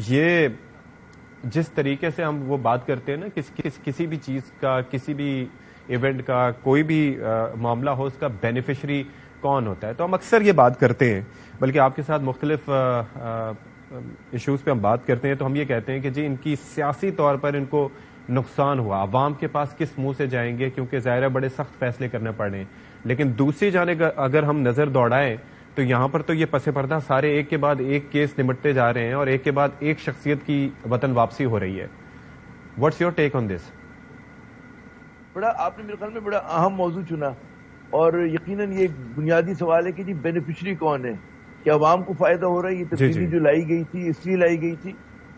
یہ جس طریقے سے ہم وہ بات کرتے ہیں نا کسی بھی چیز کا، کسی بھی ایونٹ کا، کوئی بھی معاملہ ہو، اس کا بینیفیشری کون ہوتا ہے، تو ہم اکثر یہ بات کرتے ہیں، بلکہ آپ کے ساتھ مختلف ایشوز پہ ہم بات کرتے ہیں تو ہم یہ کہتے ہیں کہ جی ان کی سیاسی طور پر ان کو نقصان ہوا، عوام کے پاس کس منہ سے جائیں گے، کیونکہ ظاہر ہے بڑے سخت فیصلے کرنے پڑے. لیکن دوسری جانب اگر ہم نظر دوڑائیں تو یہاں پر تو یہ پس پردہ سارے ایک کے بعد ایک کیس نمٹتے جا رہے ہیں اور ایک کے بعد ایک شخصیت کی وطن واپسی ہو رہی ہے. واٹس یور ٹیک آن دس؟ آپ نے میرے خیال میں بڑا اہم موضوع چنا، اور یقیناً یہ بنیادی سوال ہے کہ جی بینیفیشری کون ہے، کہ عوام کو فائدہ ہو رہا ہے. یہ تبدیلی جو لائی گئی تھی اس لیے لائی گئی تھی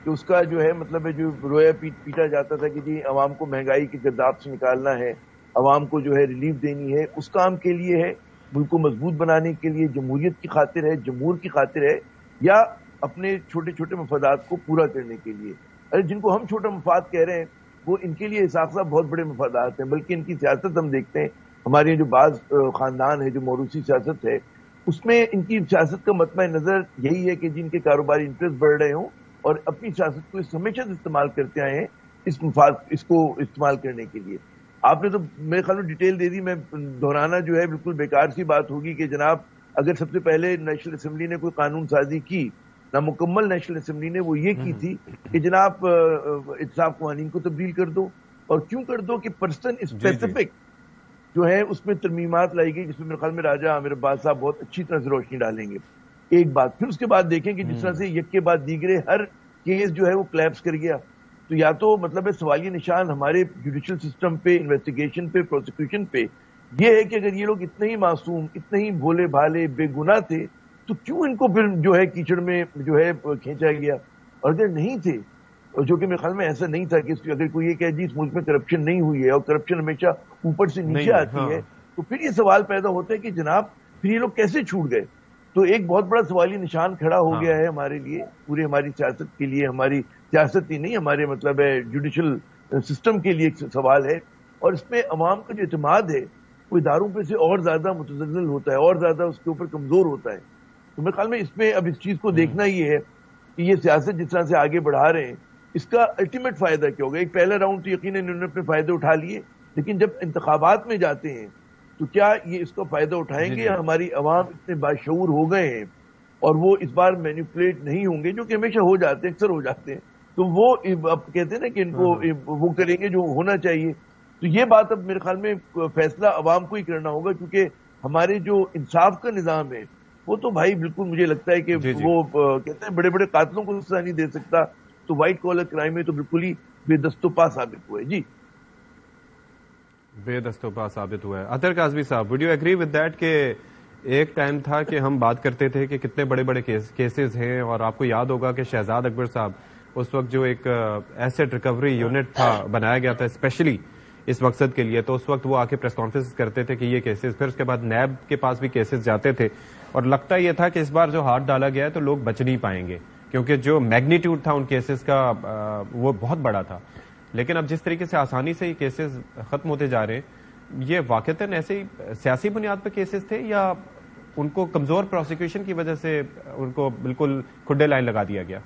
کہ اس کا جو ہے مطلب ہے جو رویا پیٹا جاتا تھا کہ جی عوام کو مہنگائی کے گرداب سے نکالنا ہے، عوام کو جو ہے ریلیف دینی ہے، اس کام کے لیے ہے، ملک کو مضبوط بنانے کے لیے، جمہوریت کی خاطر ہے، جمہور کی خاطر ہے، یا اپنے چھوٹے چھوٹے مفادات کو پورا کرنے کے لیے. جن کو ہم چھوٹا مفاد کہہ رہے ہیں وہ ان کے لیے حساب صاحب بہت بڑے مفادات ہیں، بلکہ ان کی سیاست ہم دیکھتے ہیں، ہمارے جو بعض خاندان ہے جو موروثی سیاست ہے اس میں ان کی سیاست کا مطمع نظر یہی ہے کہ جن کے کاروباری انٹرسٹ بڑھ رہے ہوں اور اپنی سیاست کو ہمیشہ سے استعمال کرتے آئے ہیں اس کو استعمال کرنے کے لیے. آپ نے تو میرے خیال میں ڈیٹیل دے دی، میں دہرانا جو ہے بالکل بیکار سی بات ہوگی کہ جناب اگر سب سے پہلے نیشنل اسمبلی نے کوئی قانون سازی کی، نامکمل نیشنل اسمبلی نے، وہ یہ کی تھی کہ جناب احتساب قوانین کو تبدیل کر دو. اور کیوں کر دو کہ پرسن اسپیسیفک جو ہے اس میں ترمیمات لائی گئی، جس میں میرے خیال میں راجہ عامر عباس صاحب بہت اچھی طرح سے روشنی ڈالیں گے. ایک بات، پھر اس کے بعد دیکھیں کہ جس طرح سے یک کے بعد دیگرے ہر کیس جو ہے وہ کلیپس کر گیا، تو یا تو مطلب ہے سوالیہ نشان ہمارے جوڈیشل سسٹم پہ، انویسٹیگیشن پہ، پروسیکیوشن پہ یہ ہے کہ اگر یہ لوگ اتنے ہی معصوم، اتنے ہی بھولے بھالے بے گناہ تھے تو کیوں ان کو پھر جو ہے کیچڑ میں جو ہے کھینچا گیا. اور اگر نہیں تھے، جو کہ میرے خیال میں ایسا نہیں تھا کہ اگر کوئی یہ کہ جی اس ملک میں کرپشن نہیں ہوئی ہے اور کرپشن ہمیشہ اوپر سے نیچے آتی ہے، تو پھر یہ سوال پیدا ہوتا ہے کہ جناب پھر یہ لوگ کیسے چھوٹ گئے. تو ایک بہت بڑا سوالی نشان کھڑا ہو گیا ہے ہمارے لیے، پوری ہماری سیاست کے لیے، ہماری سیاست ہی نہیں ہمارے مطلب ہے جوڈیشل سسٹم کے لیے ایک سوال ہے. اور اس میں عوام کا جو اعتماد ہے وہ اداروں پہ سے اور زیادہ متزلزل ہوتا ہے، اور زیادہ اس کے اوپر کمزور ہوتا ہے. تو میرے خیال میں اس میں اب اس چیز کو دیکھنا یہ ہے کہ یہ سیاست جس طرح سے آگے بڑھا رہے ہیں اس کا الٹیمیٹ فائدہ کیا ہوگا. ایک پہلا راؤنڈ تو یقیناً انہوں نے اپنے فائدے اٹھا لیے، لیکن جب انتخابات میں جاتے ہیں تو کیا یہ اس کا فائدہ اٹھائیں گے؟ ہماری عوام اتنے باشعور ہو گئے ہیں اور وہ اس بار مینیپولیٹ نہیں ہوں گے، جو کہ ہمیشہ ہو جاتے ہیں، اکثر ہو جاتے ہیں. تو وہ اب کہتے ہیں نا کہ ان کو وہ کریں گے جو ہونا چاہیے. تو یہ بات اب میرے خیال میں فیصلہ عوام کو ہی کرنا ہوگا، کیونکہ ہمارے جو انصاف کا نظام ہے وہ تو بھائی بالکل مجھے لگتا ہے کہ وہ کہتے ہیں بڑے بڑے قاتلوں کو سزا نہیں دے سکتا، تو وائٹ کالر کرائم میں تو بالکل ہی بے دست و پا ثابت ہوا ہے. جی بے دست و پا ثابت ہوا ہے. اطہر کاظمی صاحب، would you agree with that کہ ایک ٹائم تھا کہ ہم بات کرتے تھے کہ کتنے بڑے بڑے کیسز ہیں، اور آپ کو یاد ہوگا کہ شہزاد اکبر صاحب اس وقت جو ایک ایسٹ ریکوری یونٹ تھا بنایا گیا تھا اسپیشلی اس مقصد کے لیے، تو اس وقت وہ آ کے پریس کانفرنس کرتے تھے کہ یہ کیسز، پھر اس کے بعد نیب کے پاس بھی کیسز جاتے تھے، اور لگتا یہ تھا کہ اس بار جو ہاتھ ڈالا گیا ہے تو لوگ بچ نہیں پائیں گے، کیونکہ جو میگنیٹیوڈ تھا ان کیسز کا وہ بہت بڑا تھا. لیکن اب جس طریقے سے آسانی سے یہ کیسز ختم ہوتے جا رہے ہیں، یہ واقعتاً ایسے ہی سیاسی بنیاد پہ کیسز تھے یا ان کو کمزور پروسیکیوشن کی وجہ سے ان کو بالکل کھڈے لائن لگا دیا گیا؟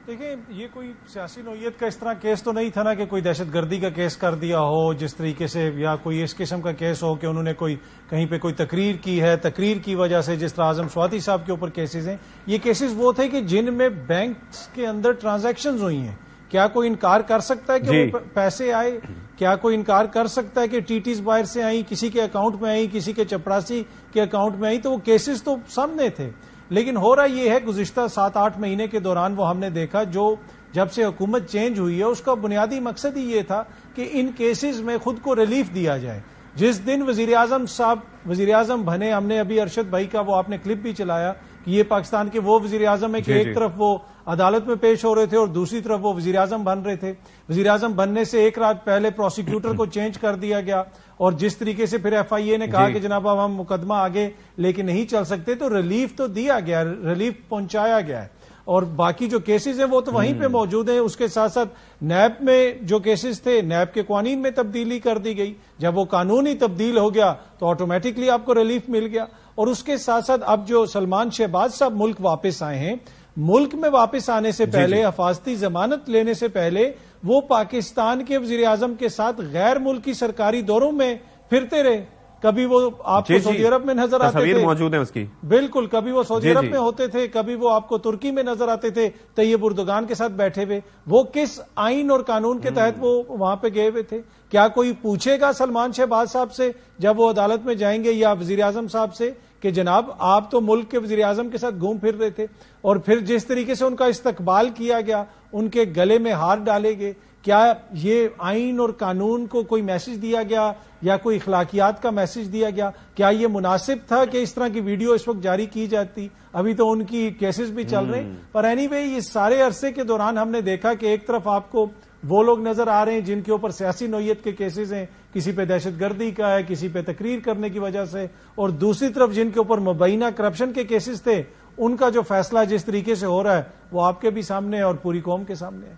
دیکھیں، یہ کوئی سیاسی نوعیت کا اس طرح کیس تو نہیں تھا نا کہ کوئی دہشت گردی کا کیس کر دیا ہو جس طریقے سے، یا کوئی اس قسم کا کیس ہو کہ انہوں نے کوئی کہیں پہ کوئی تقریر کی ہے، تقریر کی وجہ سے جس طرح اعظم سواتی صاحب کے اوپر کیسز ہیں. یہ کیسز وہ تھے کہ جن میں بینکس کے اندر ٹرانزیکشنز ہوئی ہیں. کیا کوئی انکار کر سکتا ہے کہ وہ پیسے آئے؟ کیا کوئی انکار کر سکتا ہے کہ ٹیٹیز باہر سے آئیں، کسی کے اکاؤنٹ میں آئیں، کسی کے چپراسی کے اکاؤنٹ میں آئیں؟ تو وہ کیسز تو سامنے تھے. لیکن ہو رہا یہ ہے گزشتہ 7-8 مہینے کے دوران وہ ہم نے دیکھا، جو جب سے حکومت چینج ہوئی ہے اس کا بنیادی مقصد ہی یہ تھا کہ ان کیسز میں خود کو ریلیف دیا جائے. جس دن وزیراعظم صاحب وزیراعظم بنے، ہم نے ابھی ارشد بھائی کا وہ آپ نے کلپ بھی چلایا کہ یہ پاکستان کے وہ وزیراعظم ہے کہ ایک طرف وہ عدالت میں پیش ہو رہے تھے اور دوسری طرف وہ وزیراعظم بن رہے تھے. وزیراعظم بننے سے ایک رات پہلے پروسیکیوٹر کو چینج کر دیا گیا، اور جس طریقے سے پھر ایف آئی اے نے کہا کہ جناب اب ہم مقدمہ آگے لے کے نہیں چل سکتے، تو ریلیف تو دیا گیا، ریلیف پہنچایا گیا ہے. اور باقی جو کیسز ہیں وہ تو وہیں پہ موجود ہیں. اس کے ساتھ ساتھ نیب میں جو کیسز تھے، نیب کے قوانین میں تبدیلی کر دی گئی. جب وہ قانون ہی تبدیل ہو گیا تو آٹومیٹکلی آپ کو ریلیف مل گیا. اور اس کے ساتھ ساتھ اب جو سلمان شہباز صاحب ملک واپس آئے ہیں، ملک میں واپس آنے سے پہلے حفاظتی ضمانت لینے سے پہلے وہ پاکستان کے وزیر اعظم کے ساتھ غیر ملکی سرکاری دوروں میں پھرتے رہے. کبھی وہ آپ کو سعودی عرب میں نظر آتے تھے, موجود ہیں اس کی, بالکل, کبھی وہ سعودی عرب میں ہوتے تھے, کبھی وہ آپ کو ترکی میں نظر آتے تھے طیب اردگان کے ساتھ بیٹھے ہوئے. وہ کس آئین اور قانون کے تحت وہ وہاں پہ گئے ہوئے تھے؟ کیا کوئی پوچھے گا سلمان شہباز صاحب سے جب وہ عدالت میں جائیں گے یا وزیر اعظم صاحب سے کہ جناب آپ تو ملک کے وزیر اعظم کے ساتھ گھوم پھر رہے تھے, اور پھر جس طریقے سے ان کا استقبال کیا گیا, ان کے گلے میں ہار ڈالے گئے, کیا یہ آئین اور قانون کو کوئی میسج دیا گیا یا کوئی اخلاقیات کا میسج دیا گیا؟ کیا یہ مناسب تھا کہ اس طرح کی ویڈیو اس وقت جاری کی جاتی؟ ابھی تو ان کی کیسز بھی چل رہے ہیں, پر اینی وے اس سارے عرصے کے دوران ہم نے دیکھا کہ ایک طرف آپ کو وہ لوگ نظر آ رہے ہیں جن کے اوپر سیاسی نوعیت کے کیسز ہیں, کسی پہ دہشت گردی کا ہے, کسی پہ تقریر کرنے کی وجہ سے, اور دوسری طرف جن کے اوپر مبینہ کرپشن کے کیسز تھے ان کا جو فیصلہ جس طریقے سے ہو رہا ہے وہ آپ کے بھی سامنے اور پوری قوم کے سامنے ہے.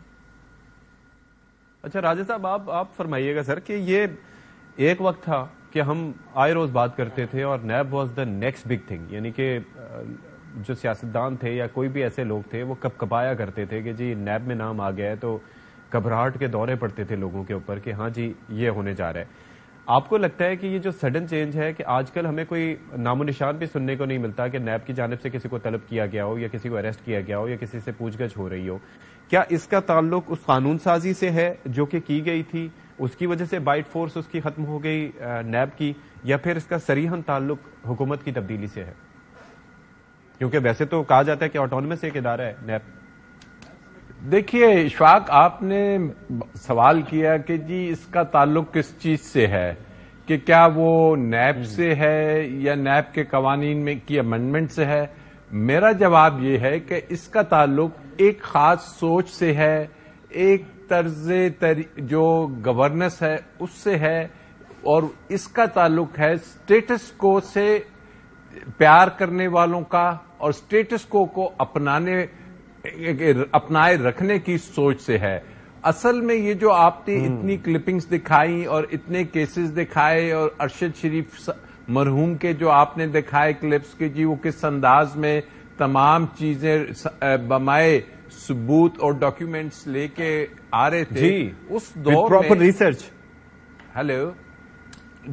اچھا راجہ صاحب, آپ فرمائیے گا سر کہ یہ ایک وقت تھا کہ ہم آئے روز بات کرتے تھے اور NAB was the next big thing, یعنی کہ جو سیاستدان تھے یا کوئی بھی ایسے لوگ تھے وہ کب کبایا کرتے تھے کہ جی نیب میں نام آ گیا ہے تو گھبراہٹ کے دورے پڑتے تھے لوگوں کے اوپر کہ ہاں جی یہ ہونے جا رہا ہے. آپ کو لگتا ہے کہ یہ جو سڈن چینج ہے کہ آج کل ہمیں کوئی نام و نشان بھی سننے کو نہیں ملتا کہ نیب کی جانب سے کسی کو طلب کیا گیا ہو یا کسی کو اریسٹ کیا گیا ہو یا کسی سے پوچھ گچھ ہو رہی ہو, کیا اس کا تعلق اس قانون سازی سے ہے جو کہ کی گئی تھی, اس کی وجہ سے بائٹ فورس اس کی ختم ہو گئی نیب کی, یا پھر اس کا صریحاً تعلق حکومت کی تبدیلی سے ہے؟ کیونکہ ویسے تو کہا جاتا ہے کہ آٹونومس ایک ادارہ ہے نیب. دیکھیے اشفاق, آپ نے سوال کیا کہ جی اس کا تعلق کس چیز سے ہے, کہ کیا وہ نیب سے ہے یا نیب کے قوانین میں کی امینڈمنٹ سے ہے. میرا جواب یہ ہے کہ اس کا تعلق ایک خاص سوچ سے ہے, ایک طرز جو گورننس ہے اس سے ہے, اور اس کا تعلق ہے اسٹیٹس کو سے پیار کرنے والوں کا اور اسٹیٹس کو اپنائے رکھنے کی سوچ سے ہے. اصل میں یہ جو آپ نے اتنی کلپنگز دکھائی اور اتنے کیسز دکھائے اور ارشد شریف مرحوم کے جو آپ نے دکھائے کلپس کے جی وہ کس انداز میں تمام چیزیں بمائے ثبوت اور ڈاکیومنٹس لے کے آ رہے تھے جی, اس دور پراپر ریسرچ. ہیلو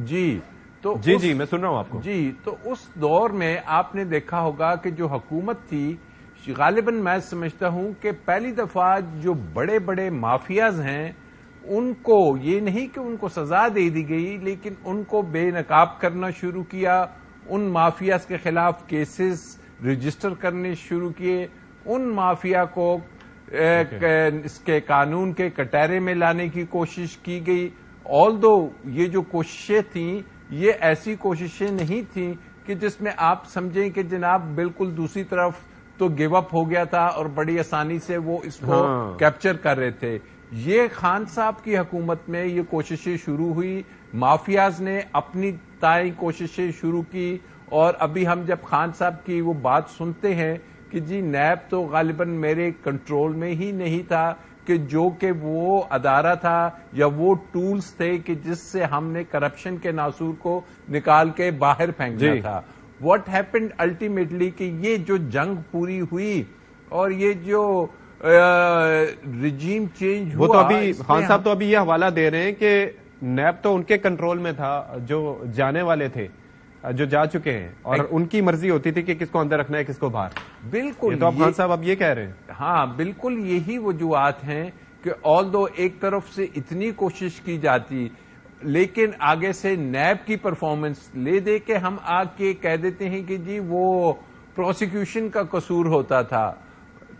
جی, تو جی میں سن رہا ہوں آپ کو. جی, تو اس دور میں آپ نے دیکھا ہوگا کہ جو حکومت تھی غالباً میں سمجھتا ہوں کہ پہلی دفعہ جو بڑے بڑے مافیاز ہیں ان کو یہ نہیں کہ ان کو سزا دے دی گئی, لیکن ان کو بے نقاب کرنا شروع کیا, ان مافیاز کے خلاف کیسز رجسٹر کرنے شروع کیے, ان مافیا کو اس کے قانون کے کٹہرے میں لانے کی کوشش کی گئی. آلدو یہ جو کوششیں تھیں یہ ایسی کوششیں نہیں تھیں کہ جس میں آپ سمجھیں کہ جناب بالکل دوسری طرف تو گیو اپ ہو گیا تھا اور بڑی آسانی سے وہ اس کو کیپچر کر رہے تھے. یہ خان صاحب کی حکومت میں یہ کوششیں شروع ہوئی, مافیاز نے اپنی تائیں کوششیں شروع کی, اور ابھی ہم جب خان صاحب کی وہ بات سنتے ہیں کہ جی نیب تو غالباً میرے کنٹرول میں ہی نہیں تھا, کہ جو کہ وہ ادارہ تھا یا وہ ٹولز تھے کہ جس سے ہم نے کرپشن کے ناسور کو نکال کے باہر پھینکنا تھا. واٹ ہیپنڈ الٹیمیٹلی کہ یہ جو جنگ پوری ہوئی اور یہ جو رجیم چینج ہوا, وہ تو ابھی خان صاحب تو ابھی یہ حوالہ دے رہے ہیں کہ نیب تو ان کے کنٹرول میں تھا, جو جانے والے تھے جو جا چکے ہیں, اور ان کی مرضی ہوتی تھی کہ کس کو اندر رکھنا ہے کس کو باہر. بالکل, تو اب خان صاحب اب یہ کہہ رہے ہیں. ہاں بالکل یہی وجوہات ہیں کہ آلدو ایک طرف سے اتنی کوشش کی جاتی لیکن آگے سے نیب کی پرفارمنس لے دے کے ہم آ کے کہہ دیتے ہیں کہ جی وہ پروسیکیوشن کا قصور ہوتا تھا.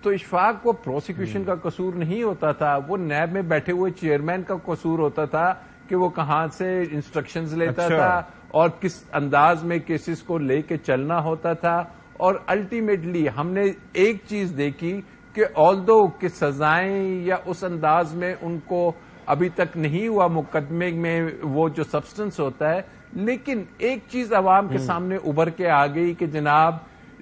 تو اشفاق وہ پروسیکیوشن کا قصور نہیں ہوتا تھا, وہ نیب میں بیٹھے ہوئے چیئرمین کا قصور ہوتا تھا کہ وہ کہاں سے انسٹرکشنز لیتا تھا اور کس انداز میں کیسز کو لے کے چلنا ہوتا تھا. اور الٹیمیٹلی ہم نے ایک چیز دیکھی کہ آلدو کہ سزائیں یا اس انداز میں ان کو ابھی تک نہیں ہوا مقدمے میں وہ جو سبسٹنس ہوتا ہے, لیکن ایک چیز عوام کے سامنے ابھر کے آ گئی کہ جناب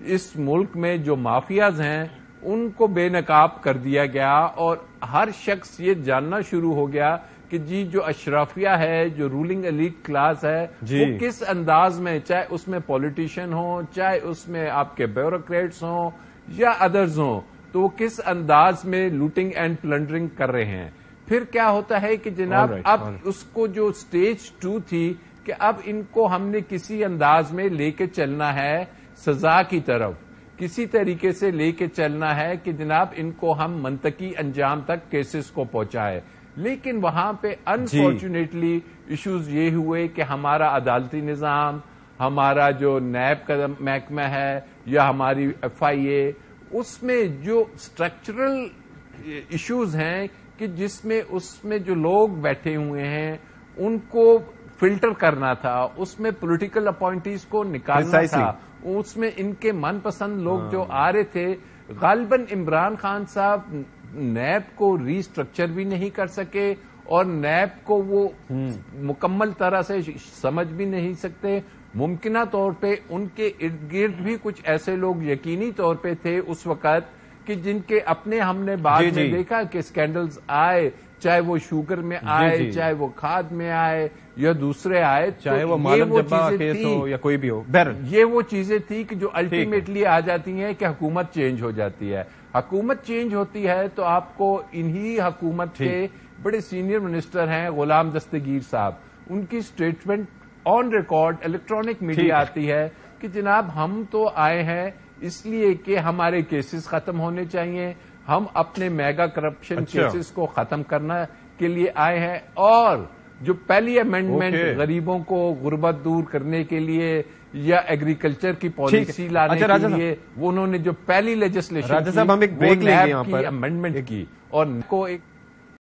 اس ملک میں جو مافیاز ہیں ان کو بے نقاب کر دیا گیا, اور ہر شخص یہ جاننا شروع ہو گیا کہ جی جو اشرافیہ ہے, جو رولنگ ایلیٹ کلاس ہے, وہ کس انداز میں, چاہے اس میں پولیٹیشین ہوں, چاہے اس میں آپ کے بیوروکریٹس ہوں یا ادرز ہوں, تو وہ کس انداز میں لوٹنگ اینڈ پلنڈرنگ کر رہے ہیں. پھر کیا ہوتا ہے کہ جناب اب اس کو جو سٹیج 2 تھی کہ اب ان کو ہم نے کسی انداز میں لے کے چلنا ہے سزا کی طرف, کسی طریقے سے لے کے چلنا ہے کہ جناب ان کو ہم منطقی انجام تک کیسز کو پہنچائے. لیکن وہاں پہ انفارچونیٹلی ایشوز یہ ہوئے کہ ہمارا عدالتی نظام, ہمارا جو نیب کا محکمہ ہے یا ہماری FIA, اس میں جو اسٹرکچرل ایشوز ہیں کہ جس میں اس میں جو لوگ بیٹھے ہوئے ہیں ان کو فلٹر کرنا تھا, اس میں پولیٹیکل اپوائنٹیز کو نکالنا تھا, اس میں ان کے من پسند لوگ جو آ رہے تھے. غالباً عمران خان صاحب نیب کو ری اسٹرکچر بھی نہیں کر سکے اور نیب کو وہ مکمل طرح سے سمجھ بھی نہیں سکتے. ممکنہ طور پہ ان کے ارد گرد بھی کچھ ایسے لوگ یقینی طور پہ تھے اس وقت کہ جن کے اپنے ہم نے بعد میں دیکھا کہ اسکینڈلز آئے, چاہے وہ شوگر میں آئے, چاہے وہ کھاد میں آئے یا دوسرے آئے, چاہے وہ معلوم جبا کیس ہو یا کوئی بھی ہو. یہ وہ چیزیں تھی کہ جو الٹیمیٹلی آ جاتی ہیں کہ حکومت چینج ہو جاتی ہے. حکومت چینج ہوتی ہے تو آپ کو انہی حکومت کے بڑے سینئر منسٹر ہیں غلام دستگیر صاحب, ان کی statement on record electronic media آتی ہے کہ جناب ہم تو آئے ہیں اس لیے کہ ہمارے کیسز ختم ہونے چاہیے, ہم اپنے میگا کرپشن کیسز کو ختم کرنا کے لیے آئے ہیں, اور جو پہلی امینڈمنٹ غریبوں کو غربت دور کرنے کے لیے یا ایگریکلچر کی پالیسی لانے کے لیے وہ انہوں نے جو پہلی لیجسلیشن کی وہ نیب کی امینڈمنٹ کی اور کو ایک